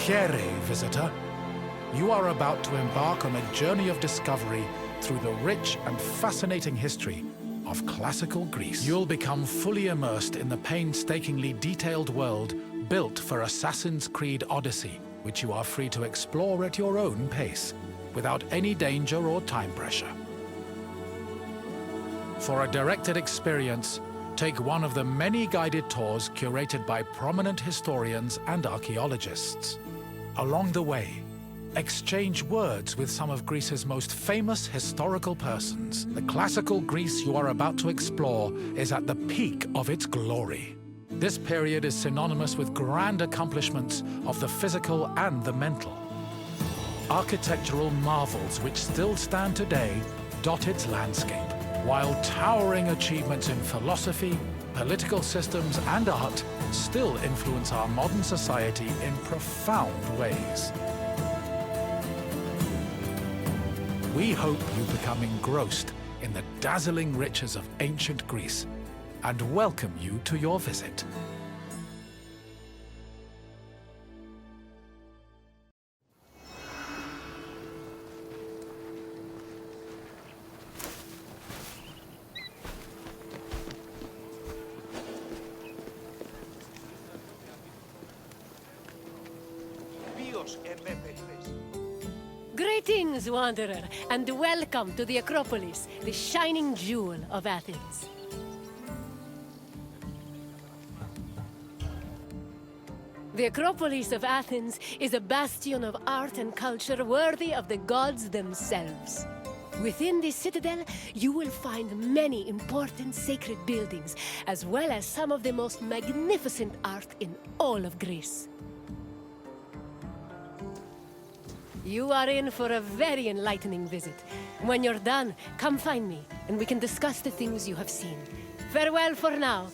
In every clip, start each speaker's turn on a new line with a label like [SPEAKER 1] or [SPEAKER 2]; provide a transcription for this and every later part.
[SPEAKER 1] Salutare, visitor. You are about to embark on a journey of discovery through the rich and fascinating history of classical Greece. You'll become fully immersed in the painstakingly detailed world built for Assassin's Creed Odyssey, which you are free to explore at your own pace, without any danger or time pressure. For a directed experience, take one of the many guided tours curated by prominent historians and archaeologists. Along the way, exchange words with some of Greece's most famous historical persons. The classical Greece you are about to explore is at the peak of its glory. This period is synonymous with grand accomplishments of the physical and the mental. Architectural marvels which still stand today dot its landscape, while towering achievements in philosophy, political systems, and art still influence our modern society in profound ways. We hope you become engrossed in the dazzling riches of ancient Greece and welcome you to your visit.
[SPEAKER 2] Greetings, wanderer, and welcome to the Acropolis, the shining jewel of Athens. The Acropolis of Athens is a bastion of art and culture worthy of the gods themselves. Within this citadel, you will find many important sacred buildings, as well as some of the most magnificent art in all of Greece. You are in for a very enlightening visit. When you're done, come find me, and we can discuss the things you have seen. Farewell for now.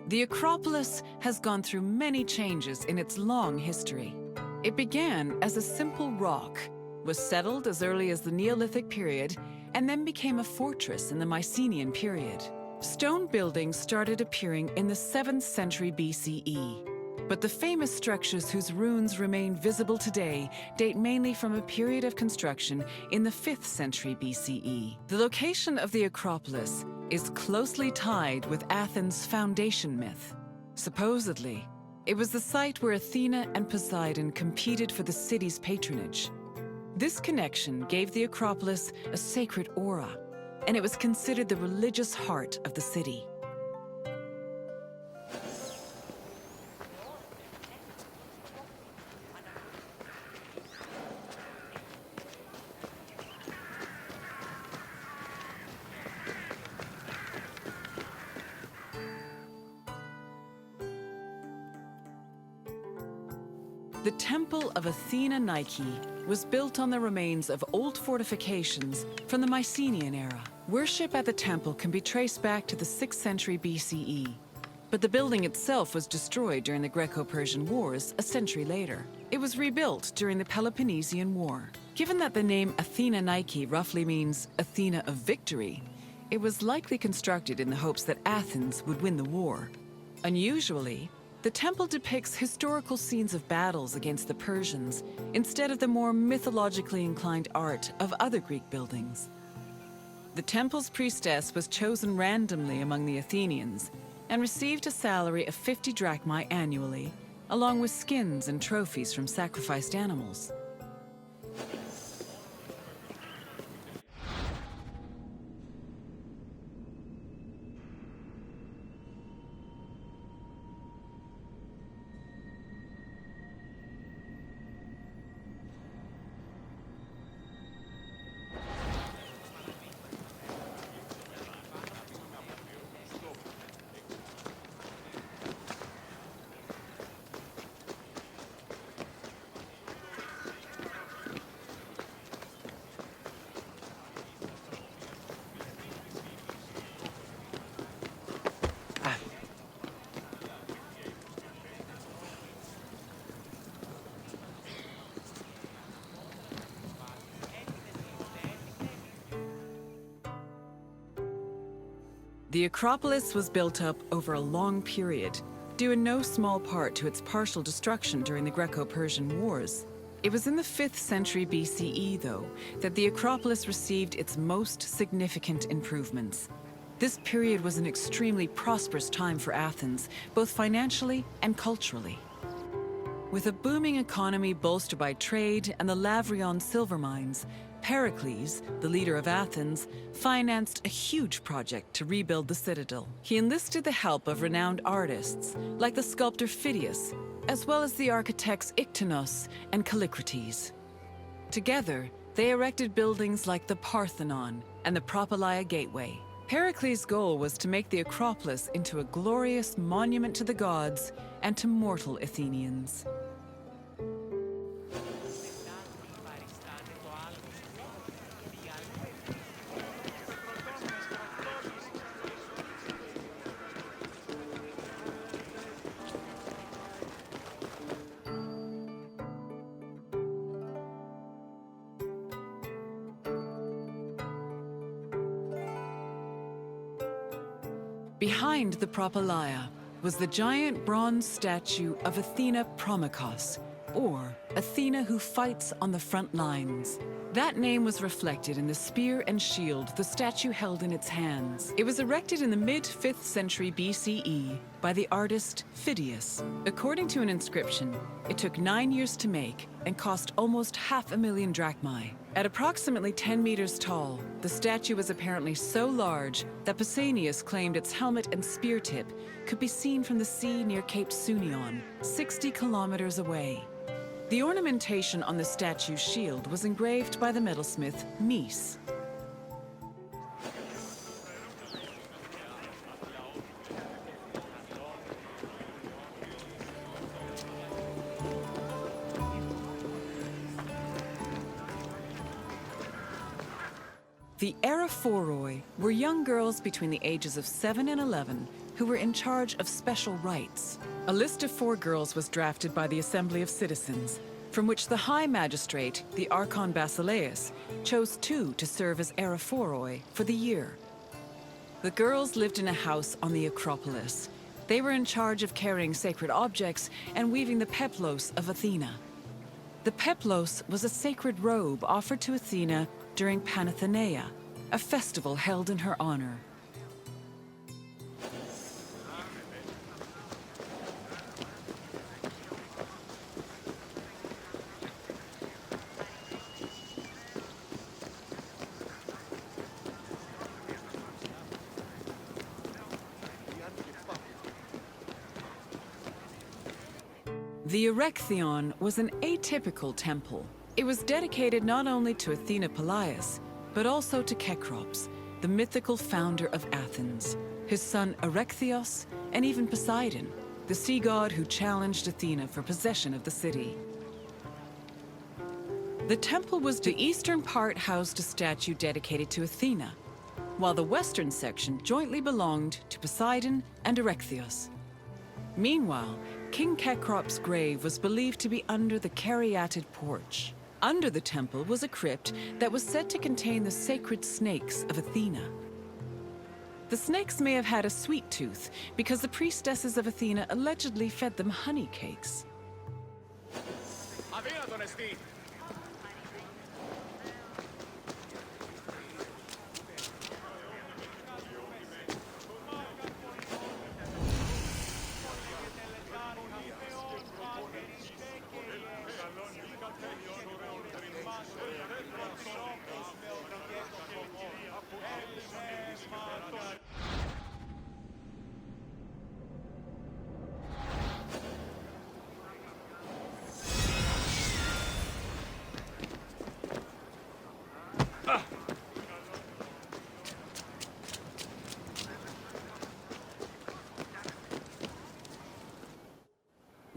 [SPEAKER 3] The Acropolis has gone through many changes in its long history. It began as a simple rock, was settled as early as the Neolithic period, and then became a fortress in the Mycenaean period. Stone buildings started appearing in the 7th century BCE, but the famous structures whose ruins remain visible today date mainly from a period of construction in the 5th century BCE. The location of the Acropolis is closely tied with Athens' foundation myth. Supposedly, it was the site where Athena and Poseidon competed for the city's patronage. This connection gave the Acropolis a sacred aura, and it was considered the religious heart of the city. The Temple of Athena Nike was built on the remains of old fortifications from the Mycenaean era. Worship at the temple can be traced back to the 6th century BCE, but the building itself was destroyed during the Greco-Persian Wars a century later. It was rebuilt during the Peloponnesian War. Given that the name Athena Nike roughly means Athena of victory, it was likely constructed in the hopes that Athens would win the war. Unusually, the temple depicts historical scenes of battles against the Persians instead of the more mythologically inclined art of other Greek buildings. The temple's priestess was chosen randomly among the Athenians and received a salary of 50 drachmae annually, along with skins and trophies from sacrificed animals. The Acropolis was built up over a long period, due in no small part to its partial destruction during the Greco-Persian Wars. It was in the 5th century BCE, though, that the Acropolis received its most significant improvements. This period was an extremely prosperous time for Athens, both financially and culturally. With a booming economy bolstered by trade and the Lavrion silver mines, Pericles, the leader of Athens, financed a huge project to rebuild the citadel. He enlisted the help of renowned artists, like the sculptor Phidias, as well as the architects Iktinos and Callicrates. Together, they erected buildings like the Parthenon and the Propylaea Gateway. Pericles' goal was to make the Acropolis into a glorious monument to the gods and to mortal Athenians. Behind the Propylaea was the giant bronze statue of Athena Promachos, or Athena who fights on the front lines. That name was reflected in the spear and shield the statue held in its hands. It was erected in the mid-5th century BCE by the artist Phidias. According to an inscription, it took 9 years to make and cost almost 500,000 drachmae. At approximately 10 meters tall, the statue was apparently so large that Pausanias claimed its helmet and spear tip could be seen from the sea near Cape Sunion, 60 kilometers away. The ornamentation on the statue's shield was engraved by the metalsmith Mies. The Eraphoroi were young girls between the ages of 7 and 11 who were in charge of special rites. A list of 4 girls was drafted by the Assembly of Citizens, from which the High Magistrate, the Archon Basileus, chose 2 to serve as Eraphoroi for the year. The girls lived in a house on the Acropolis. They were in charge of carrying sacred objects and weaving the peplos of Athena. The peplos was a sacred robe offered to Athena during Panathenaea, a festival held in her honor. The Erechtheion was an atypical temple. It was dedicated not only to Athena Polias, but also to Cecrops, the mythical founder of Athens, his son Erechtheos, and even Poseidon, the sea god who challenged Athena for possession of the city. The temple was the eastern part housed a statue dedicated to Athena, while the western section jointly belonged to Poseidon and Erechtheos. Meanwhile, King Cecrops' grave was believed to be under the caryatid porch. Under the temple was a crypt that was said to contain the sacred snakes of Athena. The snakes may have had a sweet tooth because the priestesses of Athena allegedly fed them honey cakes.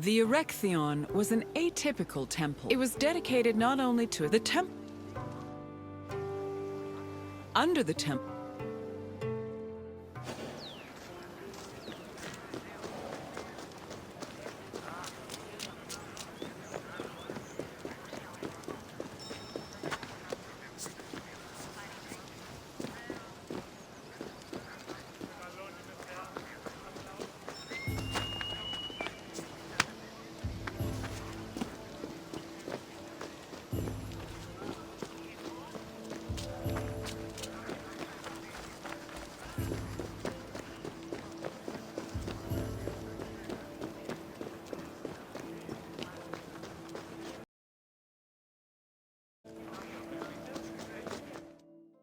[SPEAKER 3] The Erechtheion was an atypical temple. It was dedicated not only to the temple. Under the temple.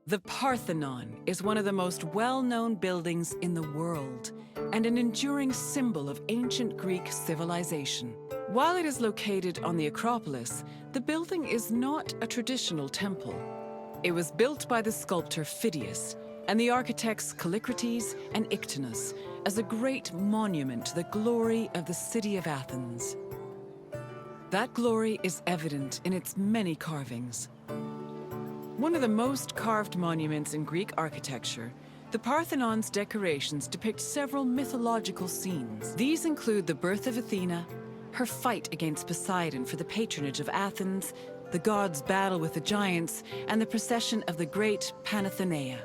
[SPEAKER 3] The Parthenon is one of the most well-known buildings in the world and an enduring symbol of ancient Greek civilization. While it is located on the Acropolis, the building is not a traditional temple. It was built by the sculptor Phidias and the architects Callicrates and Ictinus as a great monument to the glory of the city of Athens. That glory is evident in its many carvings. One of the most carved monuments in Greek architecture, the Parthenon's decorations depict several mythological scenes. These include the birth of Athena, her fight against Poseidon for the patronage of Athens, the gods' battle with the giants, and the procession of the great Panathenaea.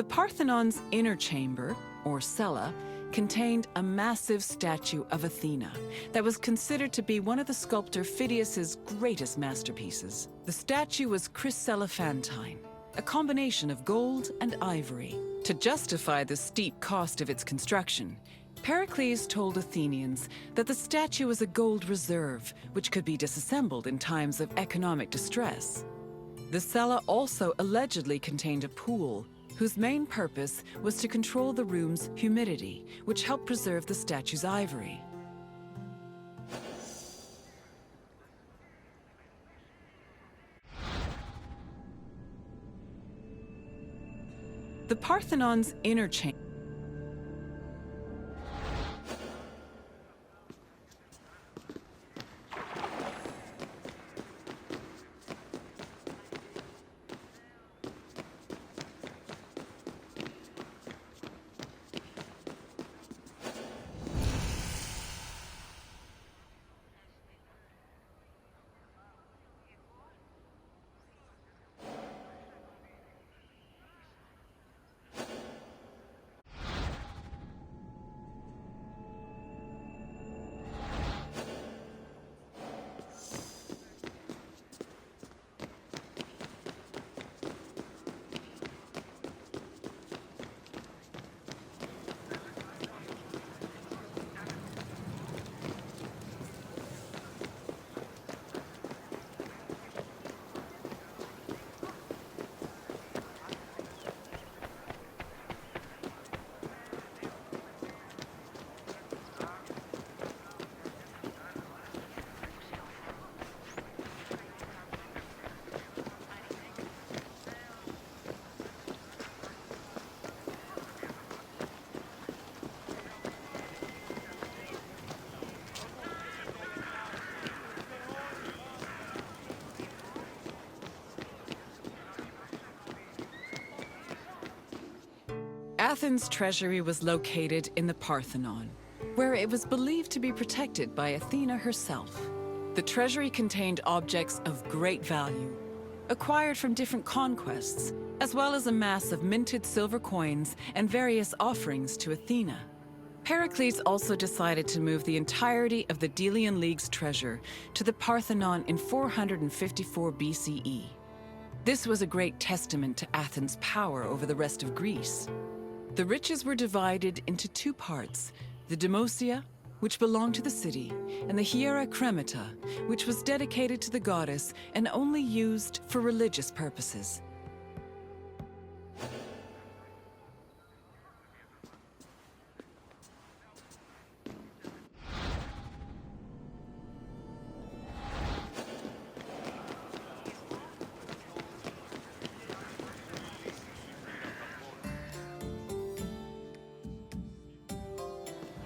[SPEAKER 3] The Parthenon's inner chamber, or cella, contained a massive statue of Athena that was considered to be one of the sculptor Phidias's greatest masterpieces. The statue was chryselephantine, a combination of gold and ivory. To justify the steep cost of its construction, Pericles told Athenians that the statue was a gold reserve, which could be disassembled in times of economic distress. The cella also allegedly contained a pool, whose main purpose was to control the room's humidity, which helped preserve the statue's ivory. The Parthenon's inner chamber Athens' treasury was located in the Parthenon, where it was believed to be protected by Athena herself. The treasury contained objects of great value, acquired from different conquests, as well as a mass of minted silver coins and various offerings to Athena. Pericles also decided to move the entirety of the Delian League's treasure to the Parthenon in 454 BCE. This was a great testament to Athens' power over the rest of Greece. The riches were divided into two parts, the Demosia, which belonged to the city, and the Hiera Cremata, which was dedicated to the goddess and only used for religious purposes.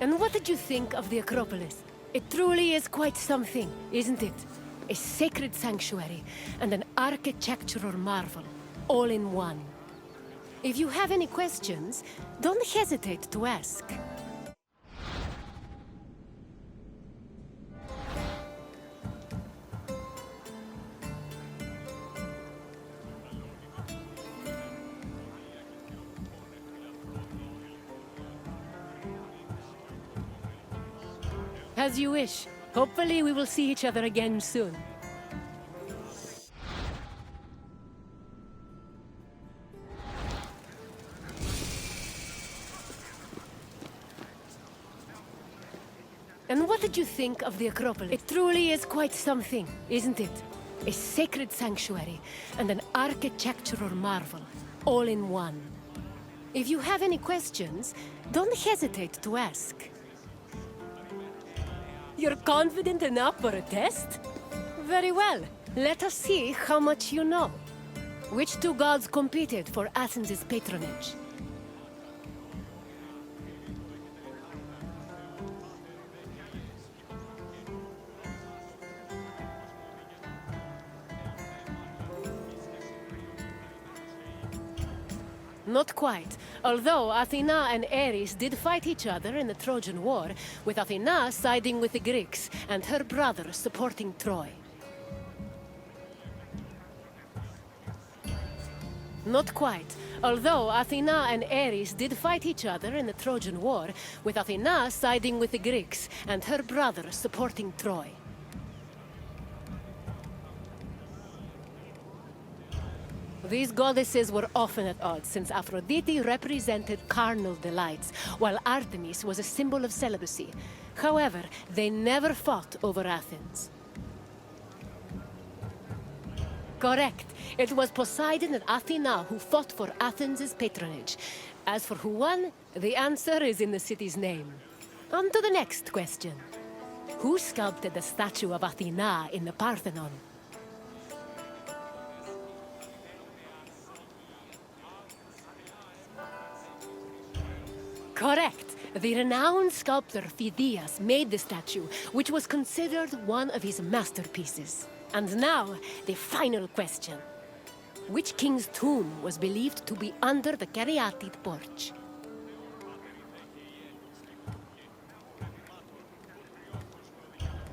[SPEAKER 2] And what did you think of the Acropolis? It truly is quite something, isn't it? A sacred sanctuary and an architectural marvel, all in one. If you have any questions, don't hesitate to ask. As you wish. Hopefully we will see each other again soon. And what did you think of the Acropolis? It truly is quite something, isn't it? A sacred sanctuary and an architectural marvel, all in one. If you have any questions, don't hesitate to ask. You're confident enough for a test? Very well. Let us see how much you know. Which two gods competed for Athens' patronage? Not quite. Although Athena and Ares did fight each other in the Trojan War, with Athena siding with the Greeks and her brother supporting Troy. Not quite. Although Athena and Ares did fight each other in the Trojan War, with Athena siding with the Greeks and her brother supporting Troy. These goddesses were often at odds, since Aphrodite represented carnal delights, while Artemis was a symbol of celibacy. However, they never fought over Athens. Correct. It was Poseidon and Athena who fought for Athens' patronage. As for who won, the answer is in the city's name. On to the next question. Who sculpted the statue of Athena in the Parthenon? Correct. The renowned sculptor Phidias made the statue, which was considered one of his masterpieces. And now, the final question. Which king's tomb was believed to be under the caryatid porch?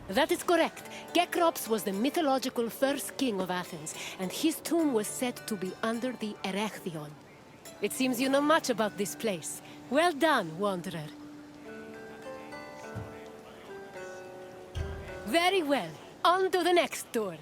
[SPEAKER 2] That is correct. Cecrops was the mythological first king of Athens, and his tomb was said to be under the Erechtheion. It seems you know much about this place. Well done, Wanderer. Very well. On to the next tour.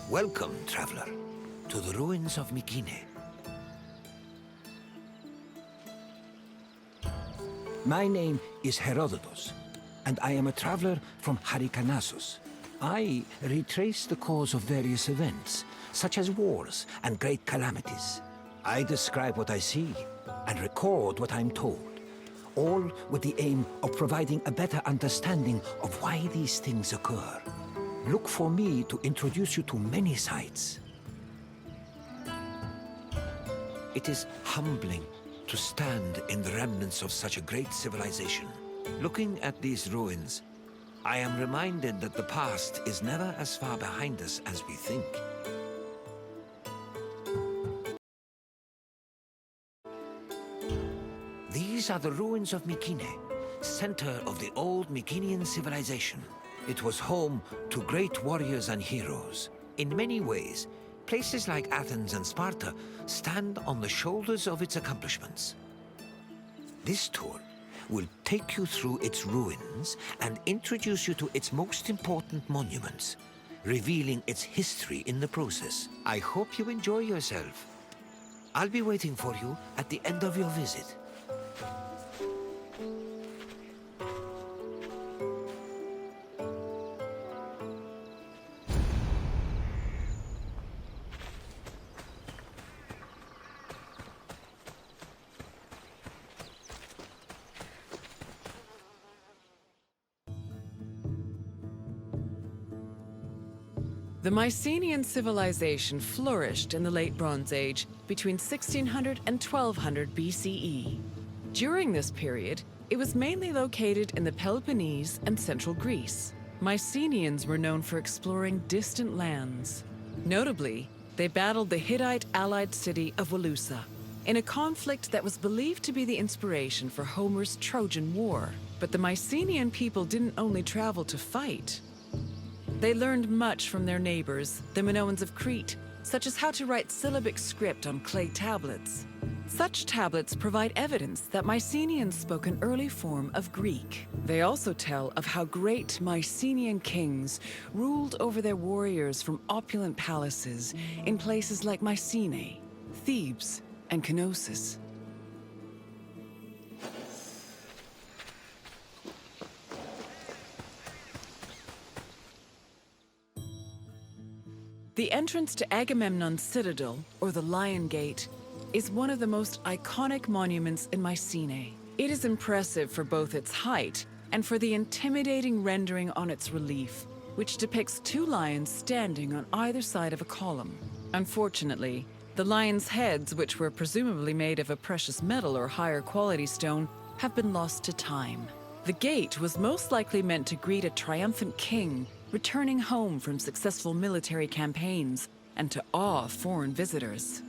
[SPEAKER 4] Welcome, traveler, to the ruins of Mykene. My name is Herodotus, and I am a traveler from Hyrcanassus. I retrace the cause of various events, such as wars and great calamities. I describe what I see and record what I'm told, all with the aim of providing a better understanding of why these things occur. Look for me to introduce you to many sights. It is humbling to stand in the remnants of such a great civilization. Looking at these ruins, I am reminded that the past is never as far behind us as we think. These are the ruins of Mykene, center of the old Mykenean civilization. It was home to great warriors and heroes. In many ways, places like Athens and Sparta stand on the shoulders of its accomplishments. This tour will take you through its ruins and introduce you to its most important monuments, revealing its history in the process. I hope you enjoy yourself. I'll be waiting for you at the end of your visit.
[SPEAKER 3] The Mycenaean civilization flourished in the Late Bronze Age between 1600 and 1200 BCE. During this period, it was mainly located in the Peloponnese and central Greece. Mycenaeans were known for exploring distant lands. Notably, they battled the Hittite-allied city of Walusa in a conflict that was believed to be the inspiration for Homer's Trojan War. But the Mycenaean people didn't only travel to fight. They learned much from their neighbors, the Minoans of Crete, such as how to write syllabic script on clay tablets. Such tablets provide evidence that Mycenaeans spoke an early form of Greek. They also tell of how great Mycenaean kings ruled over their warriors from opulent palaces in places like Mycenae, Thebes, and Knossos. The entrance to Agamemnon's citadel, or the Lion Gate, is one of the most iconic monuments in Mycenae. It is impressive for both its height and for the intimidating rendering on its relief, which depicts two lions standing on either side of a column. Unfortunately, the lions' heads, which were presumably made of a precious metal or higher quality stone, have been lost to time. The gate was most likely meant to greet a triumphant king returning home from successful military campaigns and to awe foreign visitors.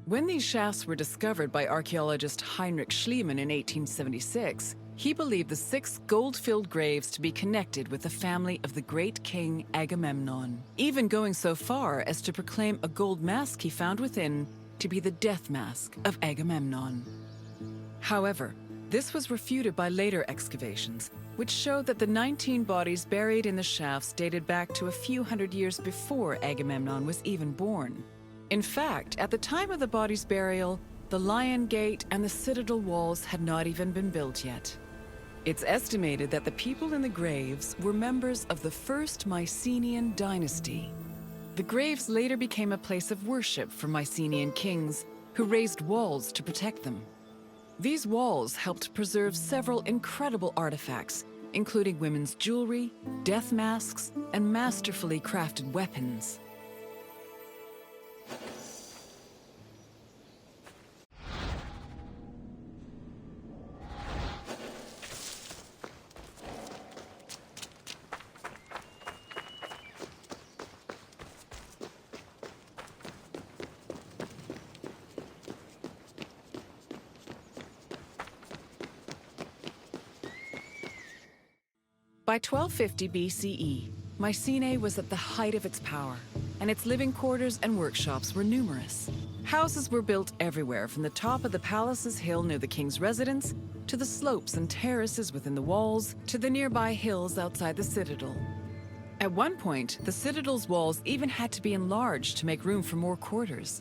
[SPEAKER 3] When these shafts were discovered by archaeologist Heinrich Schliemann in 1876, he believed the 6 gold-filled graves to be connected with the family of the great king Agamemnon, even going so far as to proclaim a gold mask he found within to be the death mask of Agamemnon. However, this was refuted by later excavations, which showed that the 19 bodies buried in the shafts dated back to a few hundred years before Agamemnon was even born. In fact, at the time of the body's burial, the Lion Gate and the citadel walls had not even been built yet. It's estimated that the people in the graves were members of the first Mycenaean dynasty. The graves later became a place of worship for Mycenaean kings, who raised walls to protect them. These walls helped preserve several incredible artifacts, including women's jewelry, death masks, and masterfully crafted weapons. By 1250 BCE, Mycenae was at the height of its power, and its living quarters and workshops were numerous. Houses were built everywhere, from the top of the palace's hill near the king's residence, to the slopes and terraces within the walls, to the nearby hills outside the citadel. At one point, the citadel's walls even had to be enlarged to make room for more quarters.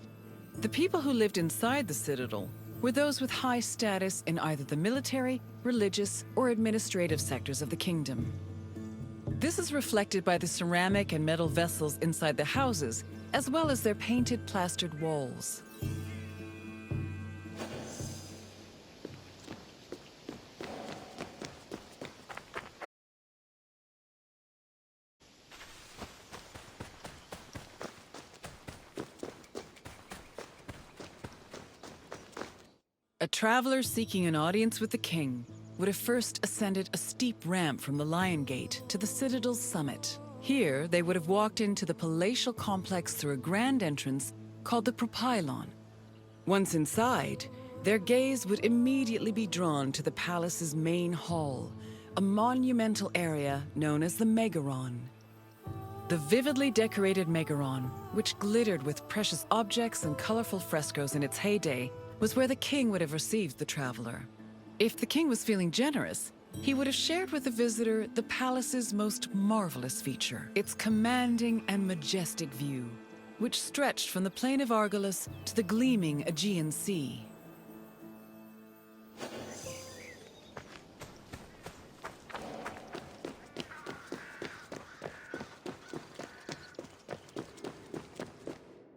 [SPEAKER 3] The people who lived inside the citadel were those with high status in either the military, religious, or administrative sectors of the kingdom. This is reflected by the ceramic and metal vessels inside the houses, as well as their painted plastered walls. traveler seeking an audience with the king would have first ascended a steep ramp from the Lion Gate to the citadel's summit. Here, they would have walked into the palatial complex through a grand entrance called the Propylon. Once inside, their gaze would immediately be drawn to the palace's main hall, a monumental area known as the Megaron. The vividly decorated Megaron, which glittered with precious objects and colorful frescoes in its heyday, was where the king would have received the traveler. If the king was feeling generous, he would have shared with the visitor the palace's most marvelous feature, its commanding and majestic view, which stretched from the plain of Argolis to the gleaming Aegean Sea.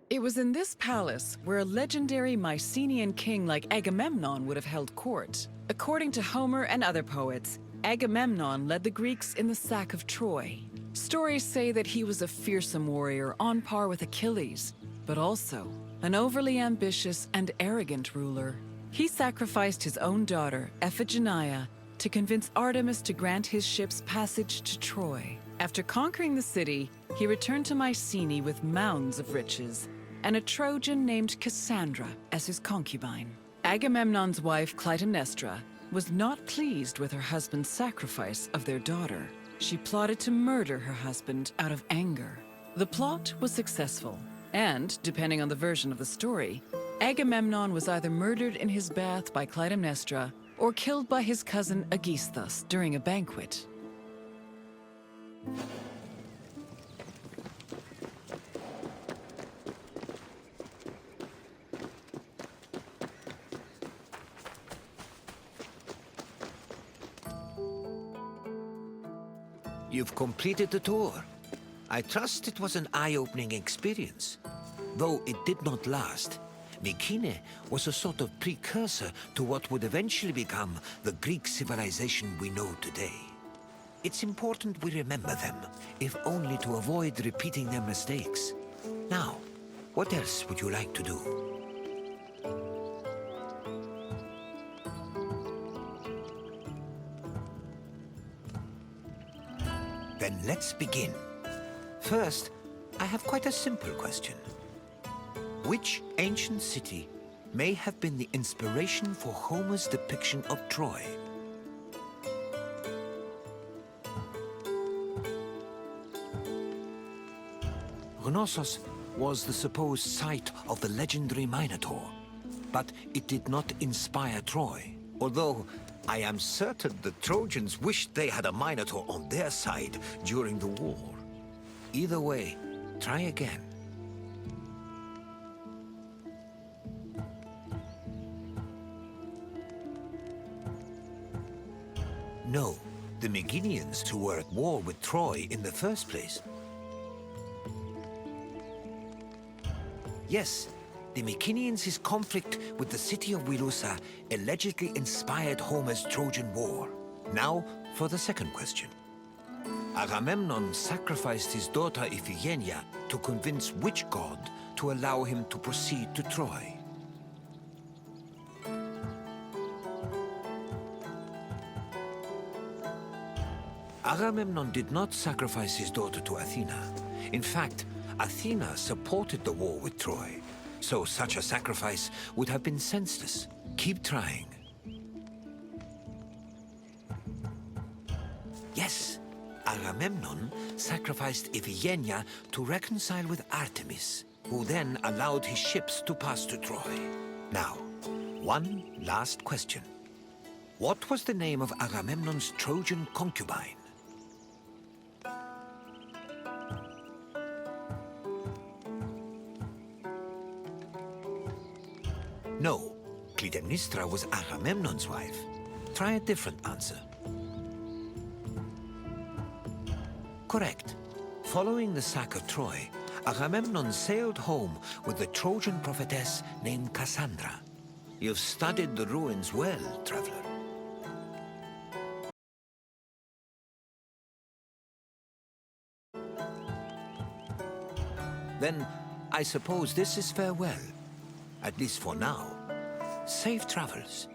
[SPEAKER 3] It was in this palace where a legendary Mycenaean king like Agamemnon would have held court. According to Homer and other poets, Agamemnon led the Greeks in the sack of Troy. Stories say that he was a fearsome warrior on par with Achilles, but also an overly ambitious and arrogant ruler. He sacrificed his own daughter, Iphigenia, to convince Artemis to grant his ships passage to Troy. After conquering the city, he returned to Mycenae with mounds of riches, and a Trojan named Cassandra as his concubine. Agamemnon's wife, Clytemnestra, was not pleased with her husband's sacrifice of their daughter. She plotted to murder her husband out of anger. The plot was successful, and, depending on the version of the story, Agamemnon was either murdered in his bath by Clytemnestra or killed by his cousin Aegisthus during a banquet.
[SPEAKER 4] You've completed the tour. I trust it was an eye-opening experience. Though it did not last, Mycenae was a sort of precursor to what would eventually become the Greek civilization we know today. It's important we remember them, if only to avoid repeating their mistakes. Now, what else would you like to do? Then let's begin. First, I have quite a simple question. Which ancient city may have been the inspiration for Homer's depiction of Troy? Knossos was the supposed site of the legendary Minotaur, but it did not inspire Troy. Although I am certain the Trojans wished they had a Minotaur on their side during the war. Either way, try again. No, the Meginians who were at war with Troy in the first place. Yes, the Mycenaeans' conflict with the city of Wilusa allegedly inspired Homer's Trojan War. Now, for the second question. Agamemnon sacrificed his daughter Iphigenia to convince which god to allow him to proceed to Troy? Agamemnon did not sacrifice his daughter to Athena. In fact, Athena supported the war with Troy, so such a sacrifice would have been senseless. Keep trying. Yes, Agamemnon sacrificed Iphigenia to reconcile with Artemis, who then allowed his ships to pass to Troy. Now, one last question. What was the name of Agamemnon's Trojan concubine? No, Clytemnestra was Agamemnon's wife. Try a different answer. Correct. Following the sack of Troy, Agamemnon sailed home with a Trojan prophetess named Cassandra. You've studied the ruins well, traveler. Then, I suppose this is farewell. At least for now. Safe travels.